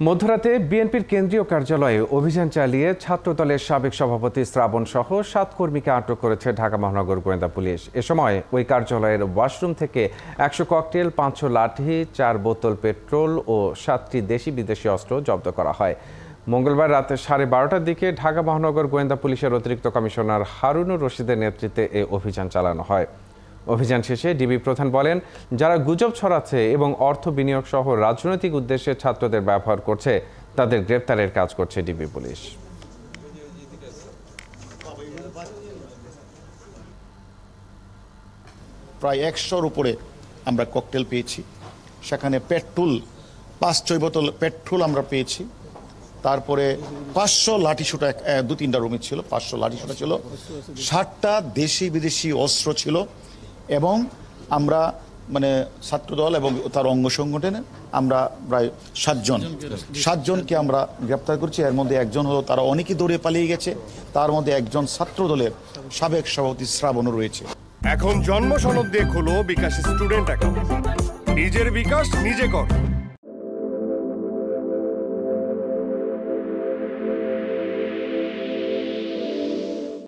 মধ্যরাতে বিএনপির কেন্দ্রীয় কার্যালয়ে অভিযান চালিয়ে ছাত্রদলের সাবেক সভাপতি শ্রাবণ সহ 7 কর্মীকে আটক করেছে ঢাকা মহানগর গোয়েন্দা পুলিশ। এ সময় ওই কার্যালয়ের ওয়াশরুম থেকে 100 ককটেল, 500 লাঠি, 4 বোতল পেট্রোল ও 7টি দেশি বিদেশি অস্ত্র জব্দ করা হয়। মঙ্গলবার রাত 12:30টার দিকে ঢাকা মহানগর গোয়েন্দা পুলিশের অতিরিক্ত কমিশনার হারুনুর রশিদের নেতৃত্বে এ অভিযান চালানো হয়। অভিযান শেষে ডিবি প্রধান বলেন, যারা গুজব ছড়াচ্ছে এবং অর্থ বিনিয়োগ সহ রাজনৈতিক উদ্দেশ্যে ছাত্রদের ব্যবহার করছে তাদের গ্রেপ্তারের কাজ করছে ডিবি পুলিশ। প্রায় 100-র উপরে আমরা ককটেল পেয়েছি, সেখানে পেট্রোল 5-6 বোতল পেট্রোল আমরা পেয়েছি। তারপরে 500 লাঠিসোঁটা 2-3টা রুমে ছিল, 500 লাঠিসোঁটা ছিল, 60টা দেশি বিদেশি অস্ত্র ছিল। এবং আমরা ছাত্রদল এবং তার অঙ্গ সংগঠনে আমরা প্রায় 7জনকে আমরা গ্রেপ্তার করছি। এর মধ্যে একজন হলো, তারা অনেকেই দৌড়ে পালিয়ে গেছে, তার মধ্যে একজন ছাত্রদলের সাবেক সভাপতি শ্রাবণও রয়েছে। এখন জন্ম সনদ দিয়ে খোলো বিকাশ স্টুডেন্ট অ্যাকাউন্ট। নিজের বিকাশ নিজে কর।